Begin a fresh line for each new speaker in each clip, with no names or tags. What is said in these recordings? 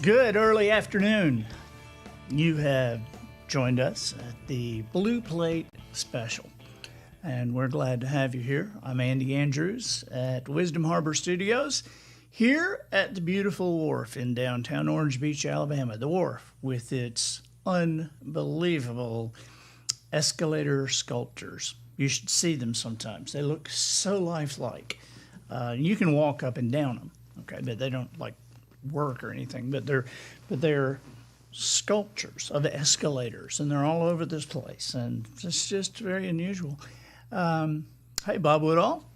Good early afternoon. You have joined us at the Blue Plate Special, and we're glad to have you here. I'm Andy Andrews at Wisdom Harbor Studios here at the beautiful wharf in downtown Orange Beach, Alabama. The wharf with its unbelievable escalator sculptures. You should see them sometimes. They look so lifelike. You can walk up and down them, okay, but they don't like work or anything, but they're sculptures of escalators, and they're all over this place, and it's just very unusual. Hey, Bob Woodall.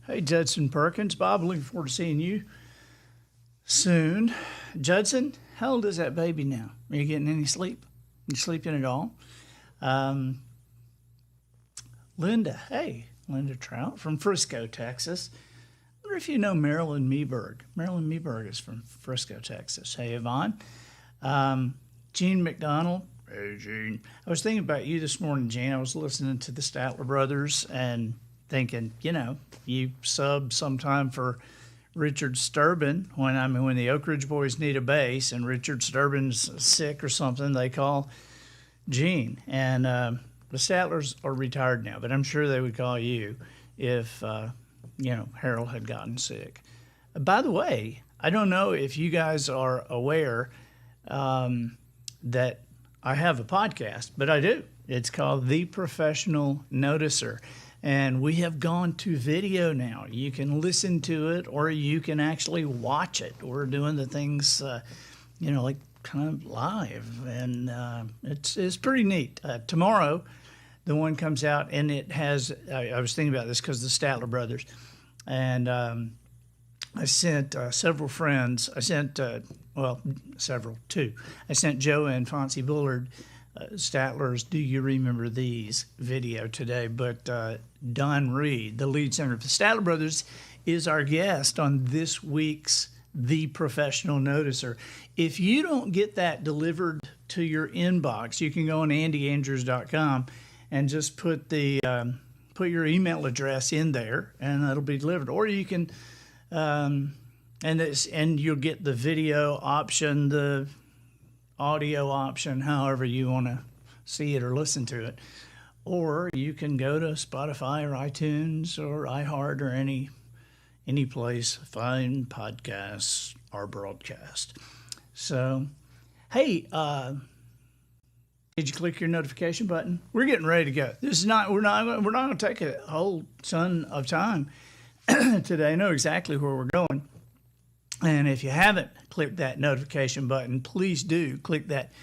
Hey, Judson Perkins. Bob, looking forward to seeing you soon. Judson, how old is that baby now? Are you getting any sleep? You sleeping at all? Linda, hey, Linda Trout from Frisco, Texas. I wonder if you know Marilyn Meberg. Marilyn Meberg is from Frisco, Texas. Hey, Yvonne. Gene McDonald. Hey, Gene. I was thinking about you this morning, Gene. I was listening to the Statler Brothers and thinking, you sub sometime for Richard Sturban when the Oak Ridge Boys need a bass and Richard Sturban's sick or something, they call Gene. And the Statlers are retired now, but I'm sure they would call you if Harold had gotten sick. By the way, I don't know if you guys are aware that I have a podcast, but I do. It's called The Professional Noticer, and we have gone to video now. You can listen to it, or you can actually watch it. We're doing the things, like kind of live, and it's pretty neat. Tomorrow, the one comes out, and it has. I was thinking about this because the Statler Brothers. And I sent several friends. I sent, two. I sent Joe and Fonzie Bullard Statler's Do You Remember These video today. But Don Reed, the lead singer of the Statler Brothers, is our guest on this week's The Professional Noticer. If you don't get that delivered to your inbox, you can go on andyandrews.com and just put your email address in there, and that'll be delivered. Or you can, and you'll get the video option, the audio option, however you want to see it or listen to it. Or you can go to Spotify or iTunes or iHeart or any place, find podcasts or broadcast. So, hey, did you click your notification button? We're getting ready to go. We're not going to take a whole ton of time today. I know exactly where we're going. And if you haven't clicked that notification button, please do click that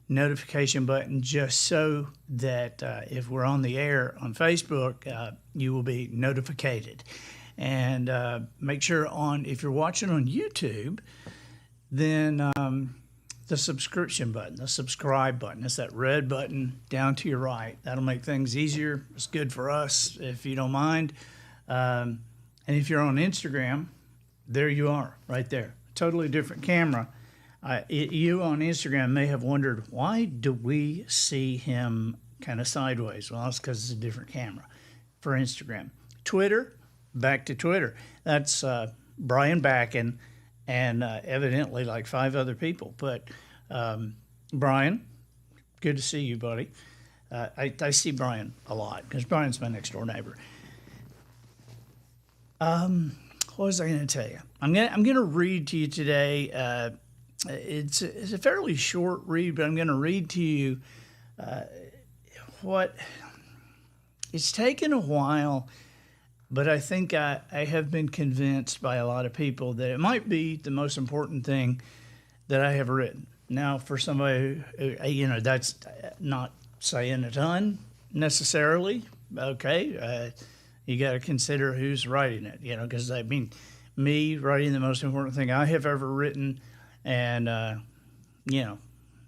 notification button just so that if we're on the air on Facebook, you will be notified. And make sure if you're watching on YouTube, then the subscription button, the subscribe button. It's that red button down to your right. That'll make things easier. It's good for us, if you don't mind. And if you're on Instagram, there you are, right there. Totally different camera. You on Instagram may have wondered, why do we see him kind of sideways? Well, it's because it's a different camera for Instagram. Twitter, back to Twitter. That's Brian Backen and evidently like 5 other people. But Brian, good to see you, buddy. I see Brian a lot because Brian's my next door neighbor. What was I going to tell you? I'm going to read to you today. It's a fairly short read, but I'm going to read to you what it's taken a while. But I think I have been convinced by a lot of people that it might be the most important thing that I have written. Now, for somebody who, that's not saying a ton necessarily. Okay, you got to consider who's writing it, because me writing the most important thing I have ever written, and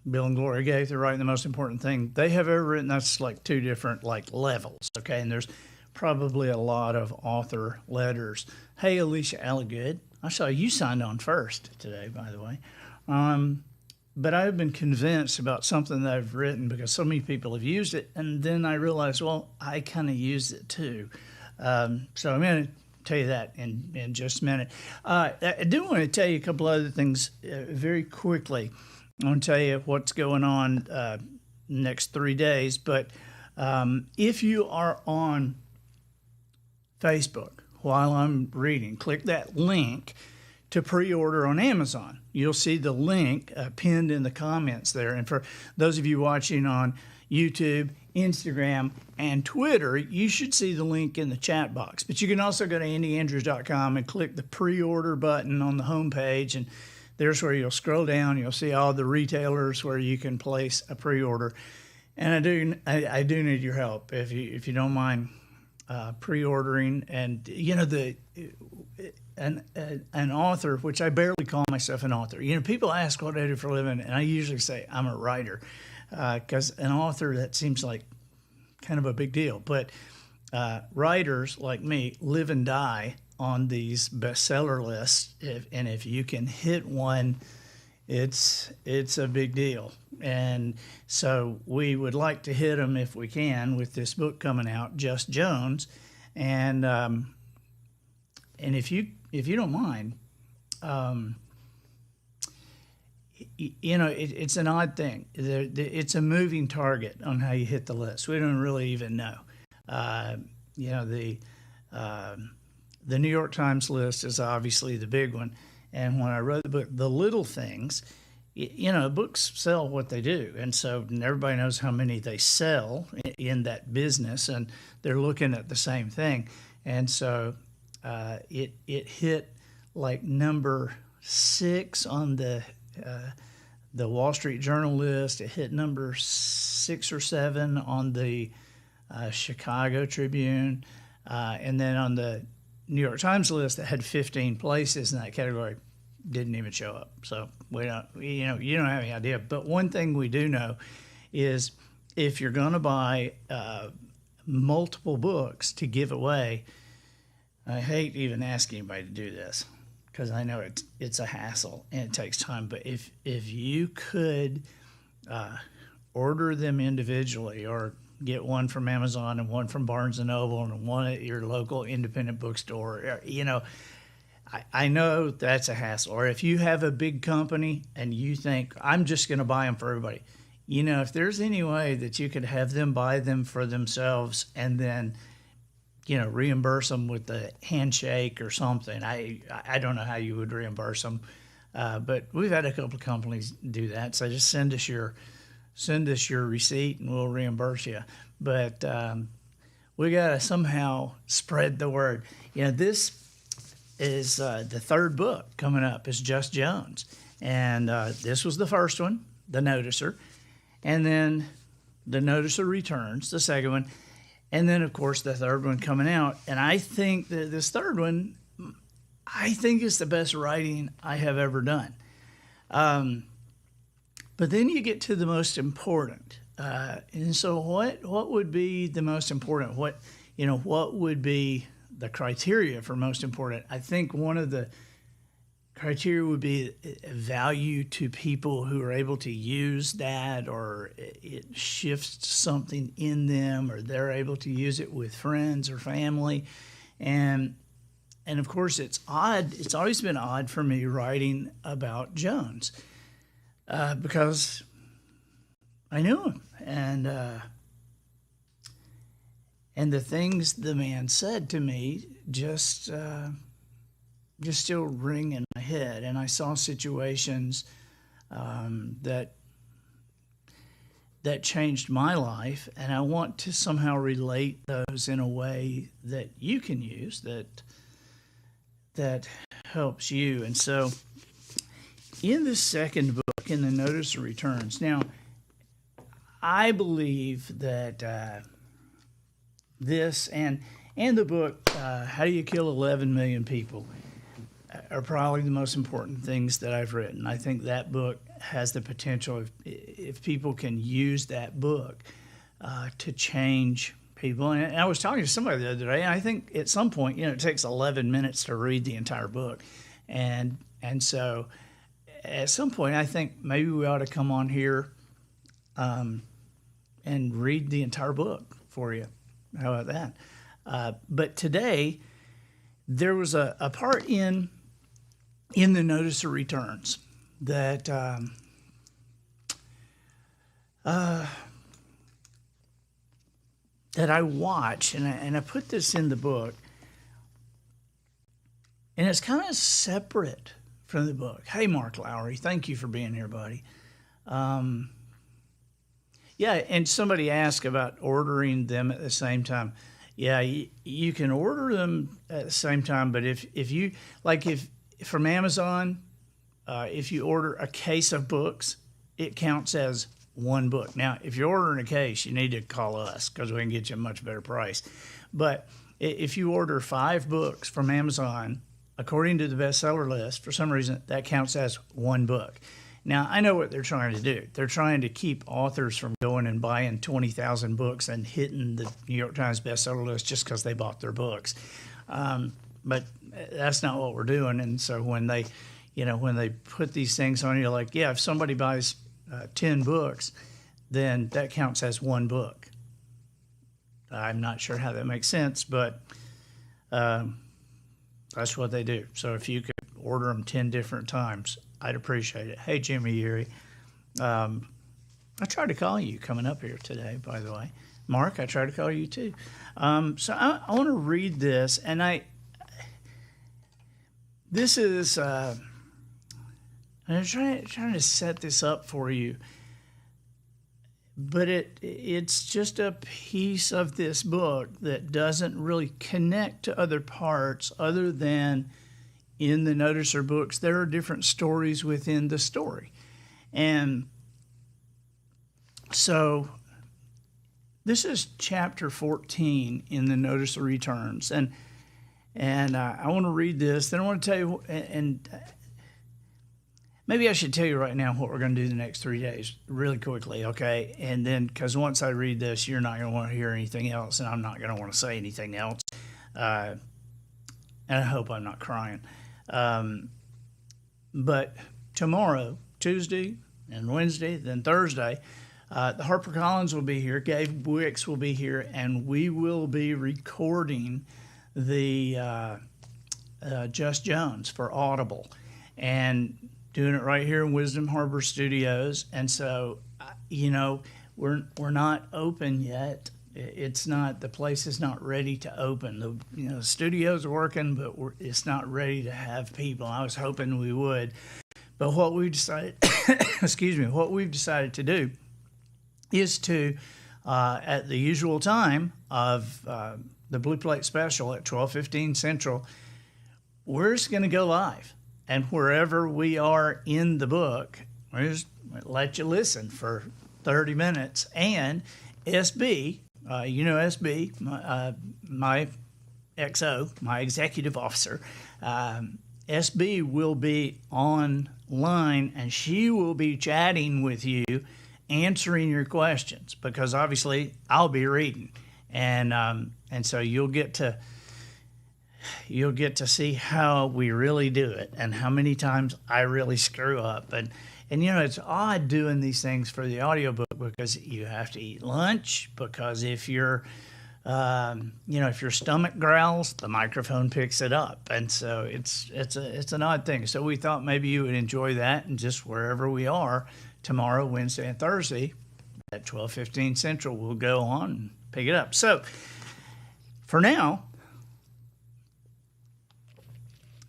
Bill and Gloria Gaither writing the most important thing they have ever written. That's like 2 different levels. Okay, and there's probably a lot of author letters. Hey, Alicia Alligood, I saw you signed on first today, by the way. But I've been convinced about something that I've written because so many people have used it, and then I realized, well, I kind of used it too. So I'm going to tell you that in just a minute. I do want to tell you a couple other things very quickly. I want to tell you what's going on next 3 days. But if you are on Facebook while I'm reading, click that link to pre-order on Amazon. You'll see the link pinned in the comments there. And for those of you watching on YouTube, Instagram, and Twitter, you should see the link in the chat box. But you can also go to andyandrews.com and click the pre-order button on the homepage, and there's where you'll scroll down. You'll see all the retailers where you can place a pre-order. And I do need your help if you don't mind pre-ordering. And you know, an author, which I barely call myself an author. You know, people ask what I do for a living, and I usually say I'm a writer, because an author, that seems like kind of a big deal. But writers like me live and die on these bestseller lists, and if you can hit one, it's a big deal. And so we would like to hit them if we can with this book coming out, Just Jones, and if you don't mind, you know, it's an odd thing. It's a moving target on how you hit the list. We don't really even know. You know, the New York Times list is obviously the big one. And when I wrote the book, The Little Things, you know, books sell what they do. And so everybody knows how many they sell in that business, and they're looking at the same thing. And so it hit like number 6 on the Wall Street Journal list. It hit number 6 or 7 on the Chicago Tribune, and then on the New York Times list that had 15 places in that category, didn't even show up. So we don't, you know, you don't have any idea. But one thing we do know is if you're going to buy multiple books to give away, I hate even asking anybody to do this because I know it's a hassle and it takes time. But if you could order them individually, or get one from Amazon and one from Barnes & Noble and one at your local independent bookstore, you know, I know that's a hassle. Or if you have a big company and you think, I'm just going to buy them for everybody, you know, if there's any way that you could have them buy them for themselves and then, you know, reimburse them with the handshake or something. I don't know how you would reimburse them, but we've had a couple of companies do that. So just send us your receipt and we'll reimburse you. But we got to somehow spread the word. You know, this is the third book coming up is Just Jones. And this was the first one, The Noticer. And then The Noticer Returns, the second one. And then, of course, the third one coming out. And I think that this third one, I think is the best writing I have ever done. But then you get to the most important. And so what would be the most important? What would be the criteria for most important? I think one of the criteria would be value to people who are able to use that, or it shifts something in them, or they're able to use it with friends or family. And of course, it's odd. It's always been odd for me writing about Jones because I knew him. And the things the man said to me just still ring in my head. And I saw situations that changed my life, and I want to somehow relate those in a way that you can use that helps you. And so in the second book, in The Noticer Returns, now I believe that this and the book, How Do You Kill 11 Million People, are probably the most important things that I've written. I think that book has the potential, if people can use that book, to change people. And I was talking to somebody the other day, and I think at some point, you know, it takes 11 minutes to read the entire book. And so at some point, I think maybe we ought to come on here and read the entire book for you. How about that? But today, there was a part in the Notice of Returns that that I watch, and I put this in the book, and it's kind of separate from the book. Hey, Mark Lowry, thank you for being here, buddy. Yeah, and somebody asked about ordering them at the same time. Yeah, you can order them at the same time, but if you, like if from Amazon, if you order a case of books, it counts as one book. Now, if you're ordering a case, you need to call us because we can get you a much better price. But if you order 5 books from Amazon, according to the bestseller list, for some reason, that counts as one book. Now, I know what they're trying to do. They're trying to keep authors from going and buying 20,000 books and hitting the New York Times bestseller list just because they bought their books. But that's not what we're doing. And so when they put these things on you, like, yeah, if somebody buys 10 books, then that counts as one book. I'm not sure how that makes sense, but that's what they do. So if you could order them 10 different times, I'd appreciate it. Hey, Jimmy Erie. I tried to call you coming up here today, by the way. Mark, I tried to call you too. So I want to read this, and this is, I'm trying to set this up for you, but it's just a piece of this book that doesn't really connect to other parts other than in the noticer books, there are different stories within the story. And so this is chapter 14 in the Notice of Returns. And I want to read this. Then I want to tell you, and maybe I should tell you right now what we're going to do the next 3 days really quickly, okay? And then, because once I read this, you're not going to want to hear anything else, and I'm not going to want to say anything else. And I hope I'm not crying. But tomorrow, Tuesday and Wednesday, then Thursday, the HarperCollins will be here, Gabe Wicks will be here, and we will be recording the Just Jones for Audible and doing it right here in Wisdom Harbor Studios. And so, we're not open yet. It's not, the place is not ready to open. The studio's working, but it's not ready to have people. I was hoping we would. But what we decided, what we've decided to do is to, at the usual time of the Blue Plate Special at 12:15 Central, we're just going to go live. And wherever we are in the book, we're just let you listen for 30 minutes. And SB, SB, my XO, my executive officer, SB will be online, and she will be chatting with you, answering your questions, because obviously I'll be reading, and so you'll get to see how we really do it and how many times I really screw up. And it's odd doing these things for the audiobook because you have to eat lunch, because if your stomach growls, the microphone picks it up. And so it's an odd thing. So we thought maybe you would enjoy that, and just wherever we are tomorrow, Wednesday, and Thursday at 12:15 Central, we'll go on and pick it up. So for now,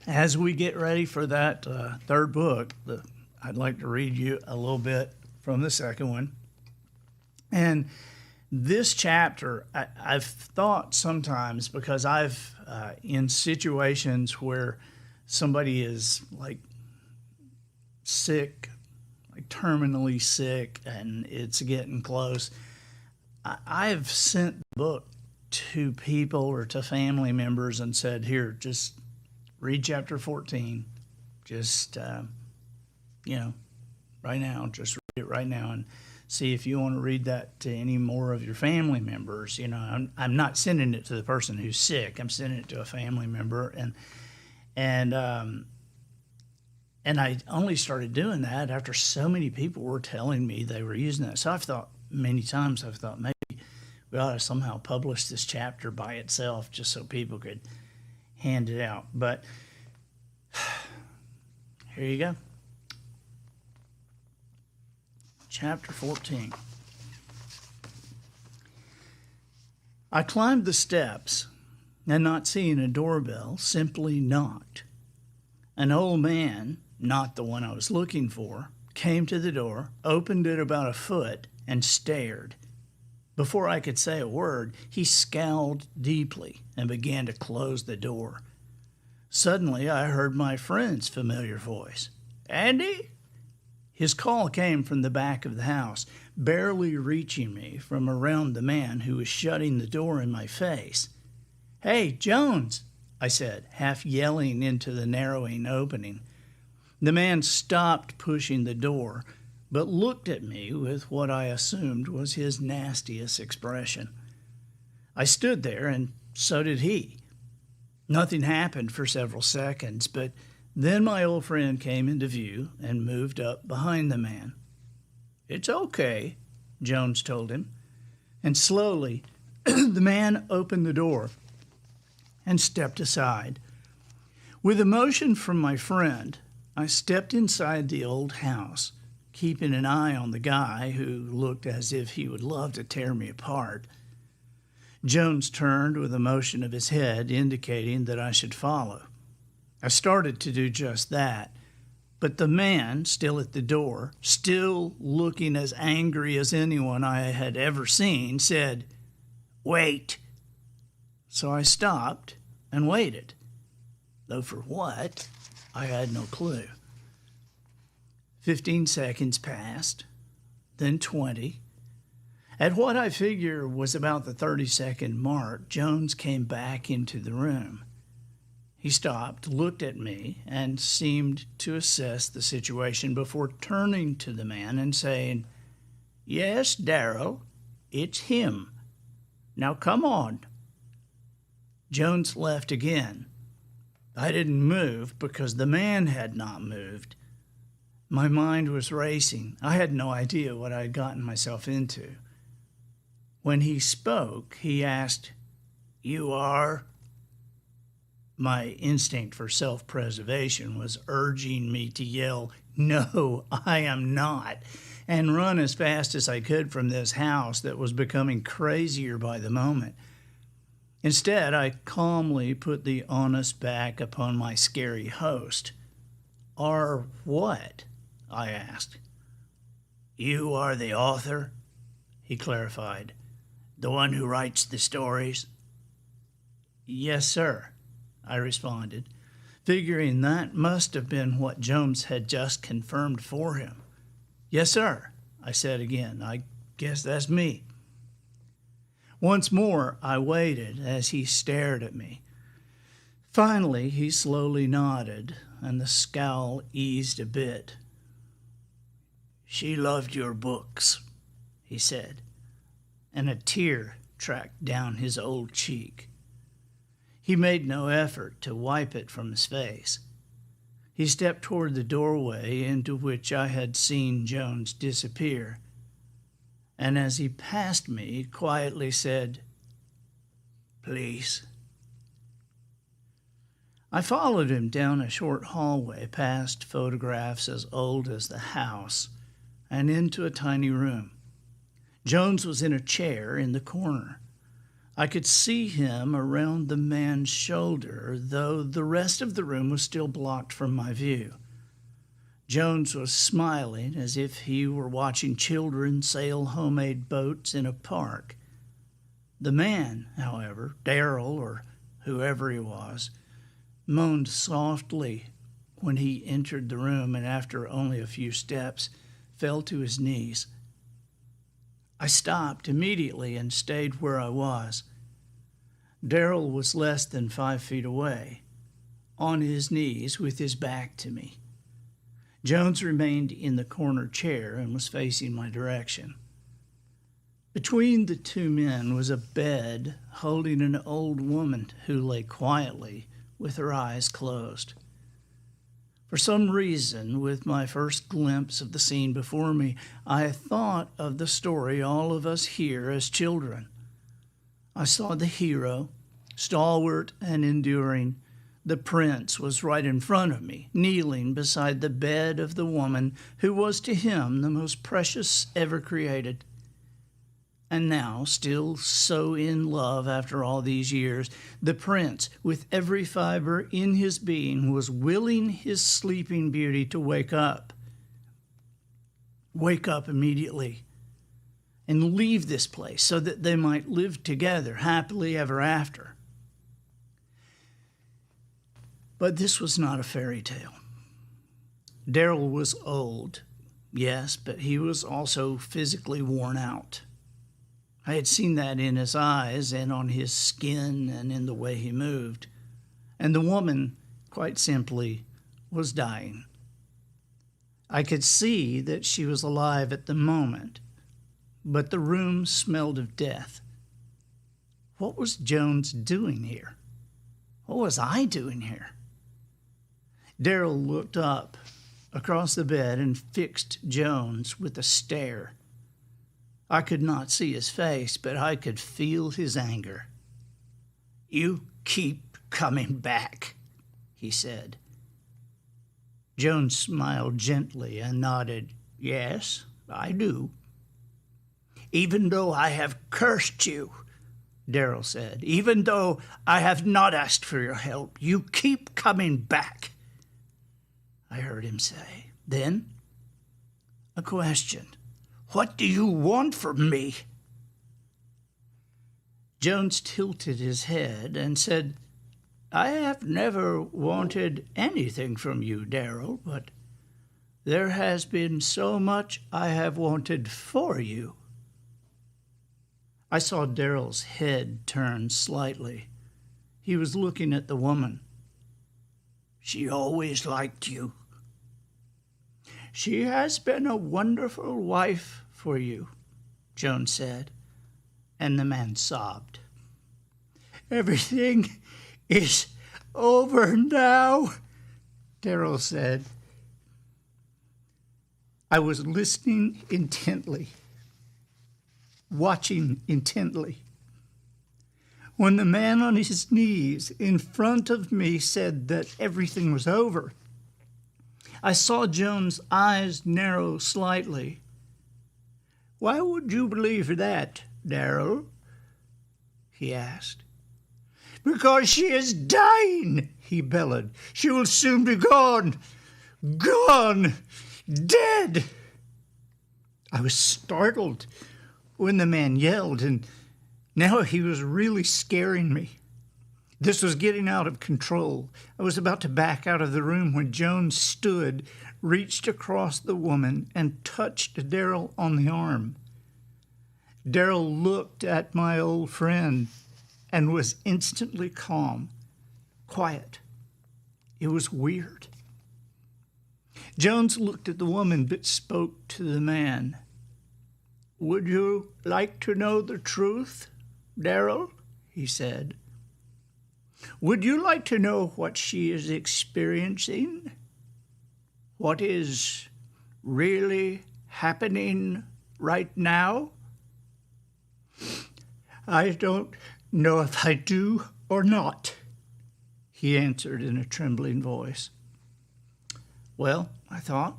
as we get ready for that third book, I'd like to read you a little bit from the second one. And this chapter, I've thought sometimes, because I've, in situations where somebody is like sick, like terminally sick, and it's getting close, I've sent the book to people or to family members and said, here, just read chapter 14, just, right now, just read it right now and see if you want to read that to any more of your family members. I'm not sending it to the person who's sick. I'm sending it to a family member. And I only started doing that after so many people were telling me they were using that. So many times I've thought maybe we ought to somehow publish this chapter by itself just so people could handed out. But here you go. Chapter 14. I climbed the steps and, not seeing a doorbell, simply knocked. An old man, not the one I was looking for, came to the door, opened it about a foot, and stared. Before I could say a word, he scowled deeply and began to close the door. Suddenly, I heard my friend's familiar voice. "Andy?" His call came from the back of the house, barely reaching me from around the man who was shutting the door in my face. "Hey, Jones," I said, half yelling into the narrowing opening. The man stopped pushing the door, but looked at me with what I assumed was his nastiest expression. I stood there, and so did he. Nothing happened for several seconds, but then my old friend came into view and moved up behind the man. "It's okay," Jones told him, and slowly the man opened the door and stepped aside. With a motion from my friend, I stepped inside the old house, keeping an eye on the guy who looked as if he would love to tear me apart. Jones turned with a motion of his head, indicating that I should follow. I started to do just that, but the man, still at the door, still looking as angry as anyone I had ever seen, said, "Wait." So I stopped and waited, though for what, I had no clue. 15 seconds passed, then 20. At what I figure was about the 30-second mark, Jones came back into the room. He stopped, looked at me, and seemed to assess the situation before turning to the man and saying, "Yes, Darrell, it's him. Now come on." Jones left again. I didn't move because the man had not moved. My mind was racing. I had no idea what I had gotten myself into. When he spoke, he asked, "You are?" My instinct for self-preservation was urging me to yell, "No, I am not," and run as fast as I could from this house that was becoming crazier by the moment. Instead, I calmly put the onus back upon my scary host. "Are what?" I asked. "You are the author," he clarified. "The one who writes the stories?" "Yes, sir," I responded, figuring that must have been what Jones had just confirmed for him. "Yes, sir," I said again. "I guess that's me." Once more, I waited as he stared at me. Finally, he slowly nodded, and the scowl eased a bit. "She loved your books," he said, and a tear tracked down his old cheek. He made no effort to wipe it from his face. He stepped toward the doorway into which I had seen Jones disappear, and as he passed me, quietly said, "Please." I followed him down a short hallway past photographs as old as the house and into a tiny room. Jones was in a chair in the corner. I could see him around the man's shoulder, though the rest of the room was still blocked from my view. Jones was smiling as if he were watching children sail homemade boats in a park. The man, however, Darrell or whoever he was, moaned softly when he entered the room and after only a few steps fell to his knees. I stopped immediately and stayed where I was. Darrell was less than 5 feet away, on his knees with his back to me. Jones remained in the corner chair and was facing my direction. Between the two men was a bed holding an old woman who lay quietly with her eyes closed. For some reason, with my first glimpse of the scene before me, I thought of the story all of us hear as children. I saw the hero, stalwart and enduring, The prince was right in front of me, kneeling beside the bed of the woman who was to him the most precious ever created. And now, still so in love after all these years, the prince, with every fiber in his being, was willing his sleeping beauty to wake up. Wake up immediately and leave this place so that they might live together happily ever after. But this was not a fairy tale. Darrell was old, yes, but he was also physically worn out. I had seen that in his eyes and on his skin and in the way he moved. And the woman, quite simply, was dying. I could see that she was alive at the moment, but the room smelled of death. What was Jones doing here? What was I doing here? Darrell looked up across the bed and fixed Jones with a stare. I could not see his face, but I could feel his anger. "You keep coming back," he said. Jones smiled gently and nodded. "Yes, I do." "Even though I have cursed you," Darrell said, "even though I have not asked for your help, you keep coming back," I heard him say. Then, a question. "What do you want from me?" Jones tilted his head and said, "I have never wanted anything from you, Darrell, but there has been so much I have wanted for you." I saw Darrell's head turn slightly. He was looking at the woman. "She always liked you." "She has been a wonderful wife for you," Jones said, and the man sobbed. "Everything is over now," Darrell said. I was listening intently, watching intently. When the man on his knees in front of me said that everything was over, I saw Jones' eyes narrow slightly. "Why would you believe that, Darrell?" he asked. "Because she is dying," he bellowed. "She will soon be gone, dead." I was startled when the man yelled, and now he was really scaring me. This was getting out of control. I was about to back out of the room when Jones stood, reached across the woman, and touched Darrell on the arm. Darrell looked at my old friend and was instantly calm, quiet. It was weird. Jones looked at the woman but spoke to the man. "Would you like to know the truth, Darrell?" he said. "Would you like to know what she is experiencing? What is really happening right now?" "I don't know if I do or not," he answered in a trembling voice. Well, I thought,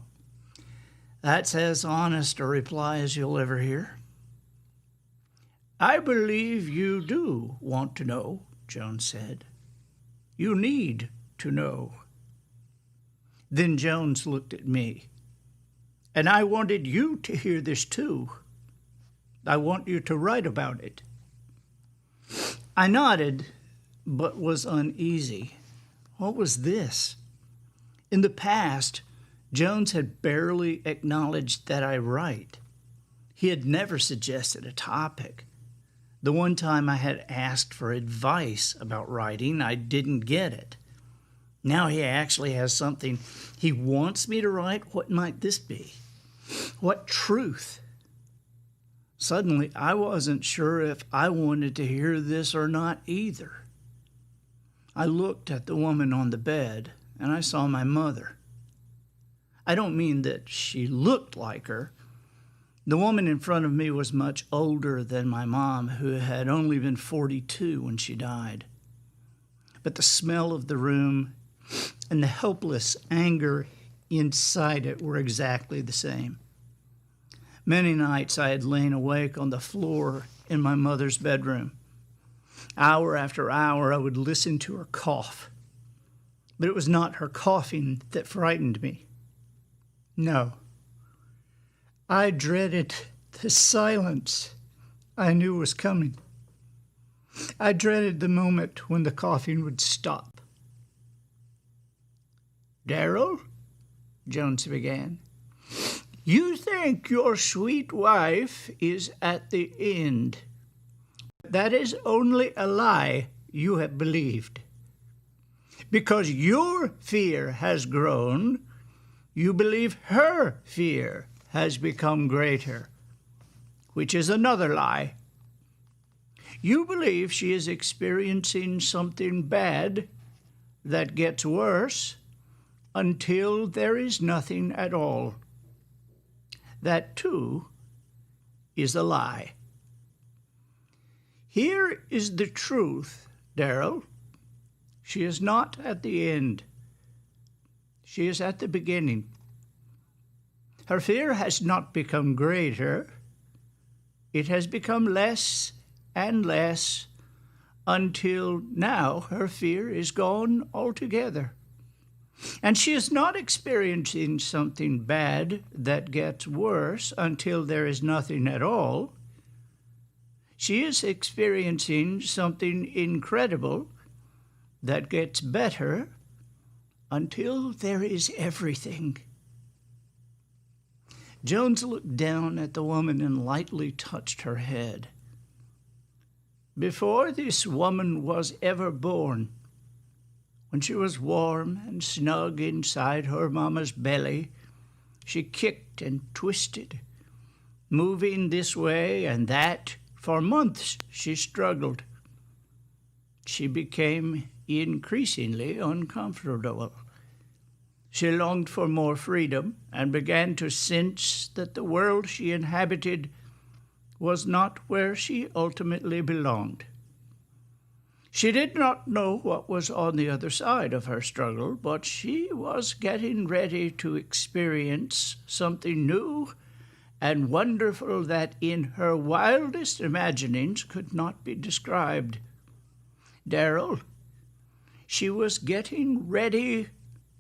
that's as honest a reply as you'll ever hear. "I believe you do want to know," Jones said. "You need to know." Then Jones looked at me. "And I wanted you to hear this too. I want you to write about it." I nodded, but was uneasy. What was this? In the past, Jones had barely acknowledged that I write. He had never suggested a topic. The one time I had asked for advice about writing, I didn't get it. Now he actually has something he wants me to write. What might this be? What truth? Suddenly, I wasn't sure if I wanted to hear this or not either. I looked at the woman on the bed, and I saw my mother. I don't mean that she looked like her. The woman in front of me was much older than my mom, who had only been 42 when she died. but the smell of the room and the helpless anger inside it were exactly the same. Many nights I had lain awake on the floor in my mother's bedroom. Hour after hour I would listen to her cough, but it was not her coughing that frightened me. No, I dreaded the silence I knew was coming. I dreaded the moment when the coughing would stop. "Darrell," Jones began, "you think your sweet wife is at the end. That is only a lie you have believed. Because your fear has grown, you believe her fear has become greater, which is another lie. You believe she is experiencing something bad that gets worse until there is nothing at all. That, too, is a lie. Here is the truth, Darrell. She is not at the end. She is at the beginning. Her fear has not become greater. It has become less and less until now her fear is gone altogether. And she is not experiencing something bad that gets worse until there is nothing at all. She is experiencing something incredible that gets better until there is everything." Jones looked down at the woman and lightly touched her head. "Before this woman was ever born, when she was warm and snug inside her mama's belly, she kicked and twisted, moving this way and that. For months she struggled. She became increasingly uncomfortable. She longed for more freedom and began to sense that the world she inhabited was not where she ultimately belonged. She did not know what was on the other side of her struggle, but she was getting ready to experience something new and wonderful that in her wildest imaginings could not be described. Darrell, she was getting ready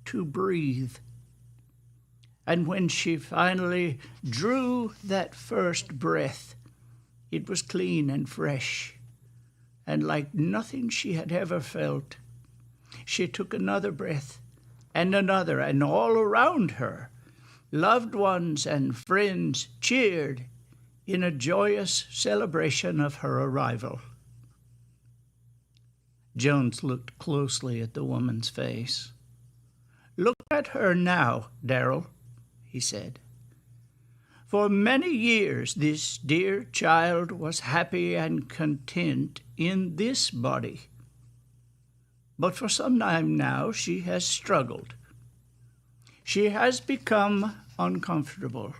to breathe. And when she finally drew that first breath, it was clean and fresh, and like nothing she had ever felt. She took another breath, and another, and all around her, loved ones and friends cheered in a joyous celebration of her arrival. Jones looked closely at the woman's face. "Look at her now, Darrell," he said. "For many years this dear child was happy and content in this body. But for some time now she has struggled. She has become uncomfortable.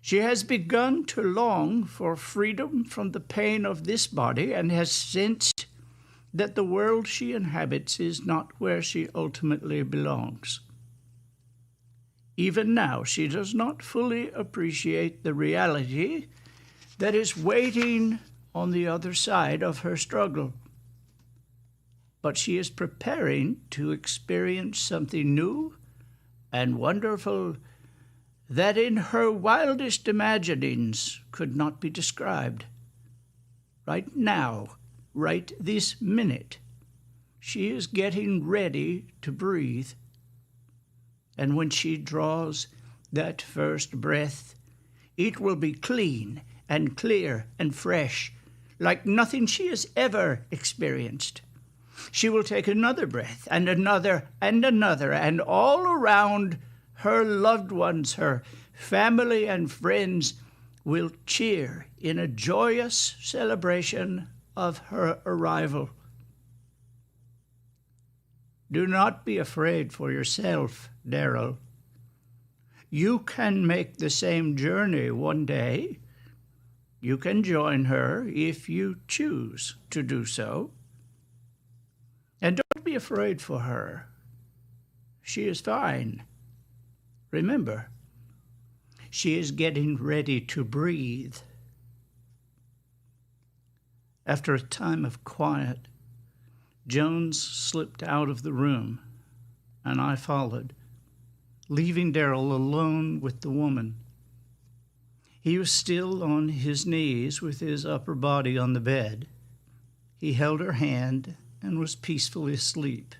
She has begun to long for freedom from the pain of this body and has sensed that the world she inhabits is not where she ultimately belongs. Even now, she does not fully appreciate the reality that is waiting on the other side of her struggle. But she is preparing to experience something new and wonderful that in her wildest imaginings could not be described. Right now, right this minute, she is getting ready to breathe. And when she draws that first breath, it will be clean and clear and fresh, like nothing she has ever experienced. She will take another breath and another and another, and all around her loved ones, her family and friends, will cheer in a joyous celebration of her arrival. Do not be afraid for yourself, Darrell. You can make the same journey one day. You can join her if you choose to do so. be afraid for her. She is fine. Remember, she is getting ready to breathe." After a time of quiet, Jones slipped out of the room, and I followed, leaving Darrell alone with the woman. He was still on his knees with his upper body on the bed. He held her hand and was peacefully asleep.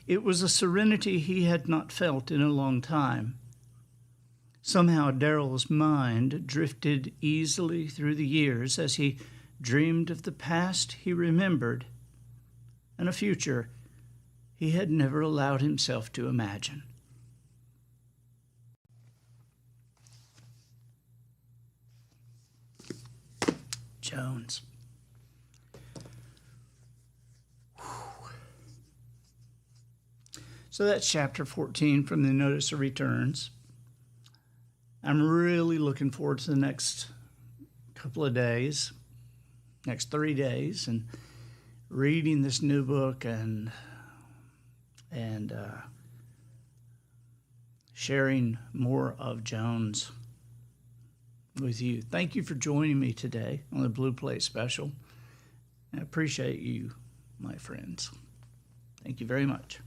It was a serenity he had not felt in a long time. Somehow Darrell's mind drifted easily through the years as he dreamed of the past he remembered and a future he had never allowed himself to imagine. Jones. So that's chapter 14 from the Notice of Returns. I'm really looking forward to the next couple of days, next 3 days, and reading this new book and sharing more of Jones with you. Thank you for joining me today on the Blue Plate Special. I appreciate you, my friends. Thank you very much.